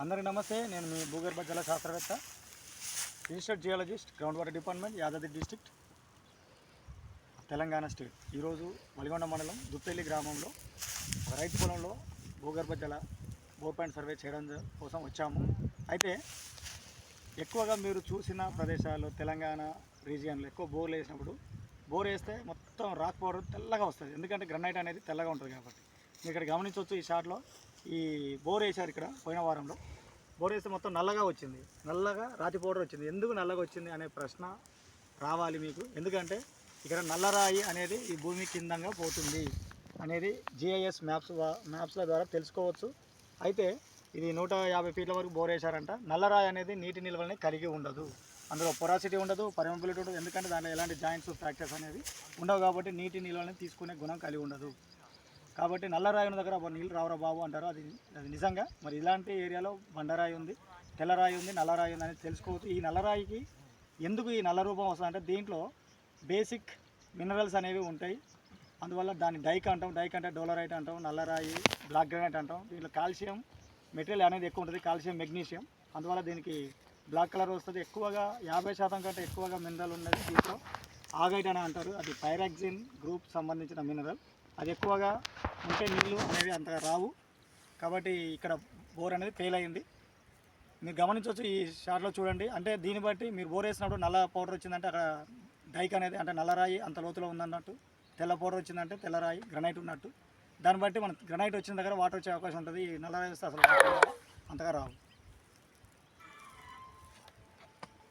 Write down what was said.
అందరికీ నమస్తే. నేను మీ భూగర్భ జల శాస్త్రవేత్త, registered geologist, ground water department, Yadadri district, Telangana state. ఈరోజు వలిగొండ మండలం దుప్పెల్లి గ్రామంలో ఒక రైతు పొలంలో భూగర్భ జల బోర్ పాయింట్ సర్వే చేయడం కోసం వచ్చాము. అయితే ఎక్కువగా మీరు చూసిన ప్రదేశాల్లో తెలంగాణ రీజియన్లో ఎక్కువ బోర్లు వేసినప్పుడు బోర్ వేస్తే మొత్తం రాక్ పౌడర్ తెల్లగా వస్తుంది. ఎందుకంటే గ్రనైట్ అనేది తెల్లగా ఉంటుంది కాబట్టి. మీరు ఇక్కడ గమనించవచ్చు, ఈ షాట్లో ఈ బోర్ వేశారు. ఇక్కడ పోయిన వారంలో బోర్ వేస్తే మొత్తం నల్లగా వచ్చింది, నల్లగా రాతి పౌడర్ వచ్చింది. ఎందుకు నల్లగా వచ్చింది అనే ప్రశ్న రావాలి మీకు. ఎందుకంటే ఇక్కడ నల్లరాయి అనేది ఈ భూమి కిందంగా పోతుంది అనేది GIS మ్యాప్స్ల ద్వారా తెలుసుకోవచ్చు. అయితే ఇది 150 ఫీట్ల వరకు బోర్ వేశారంట. నల్లరాయి అనేది నీటి నిల్వల్ని కలిగి ఉండదు, అందులో పొరాసిటీ ఉండదు, పర్మిబిలిటీ ఉండదు. ఎందుకంటే దాంట్లో ఎలాంటి జాయింట్స్ ఫ్రాక్చర్స్ అనేది ఉండవు కాబట్టి నీటి నిల్వల్ని తీసుకునే గుణం కలిగి ఉండదు. కాబట్టి నల్లరాయి ఉన్న దగ్గర నీళ్ళు రావురా బాబు అంటారు. అది నిజంగా. మరి ఇలాంటి ఏరియాలో బండరాయి ఉంది, తెల్లరాయి ఉంది, నల్లరాయి ఉంది అనేది తెలుసుకోవచ్చు. ఈ నల్లరాయికి ఎందుకు ఈ నల్ల రూపం వస్తుందంటే దీంట్లో బేసిక్ మినరల్స్ అనేవి ఉంటాయి. అందువల్ల దాన్ని డైక్ అంటాం. డైక్ అంటే డోలరైట్ అంటాం, నల్లరాయి, బ్లాక్ గ్రానైట్ అంటాం. దీంట్లో కాల్షియం మెటీరియల్ అనేది ఎక్కువ ఉంటుంది, కాల్షియం, మెగ్నీషియం. అందువల్ల దీనికి బ్లాక్ కలర్ వస్తుంది. ఎక్కువగా 50% కంటే ఎక్కువగా మినరల్ ఉన్నది దీంట్లో ఆగైట్ అని అంటారు. అది పైరాక్సిన్ గ్రూప్ సంబంధించిన మినరల్. అది ఎక్కువగా ఉంటే నీళ్ళు అనేవి అంతగా రావు. కాబట్టి ఇక్కడ బోర్ అనేది ఫెయిల్ అయింది. మీరు గమనించవచ్చు ఈ షాట్లో చూడండి. అంటే దీన్ని బట్టి మీరు బోర్ వేసినప్పుడు నల్ల పౌడర్ వచ్చిందంటే అక్కడ డైక్ అనేది అంటే నల్లరాయి అంత లోతులో ఉందన్నట్టు, తెల్ల పౌడర్ వచ్చిందంటే తెల్లరాయి గ్రనైట్ ఉన్నట్టు. దాన్ని బట్టి మన గ్రనైట్ వచ్చిన దగ్గర వాటర్ వచ్చే అవకాశం ఉంటుంది. ఈ నల్లరాయి వస్తే అసలు అంతగా రావు.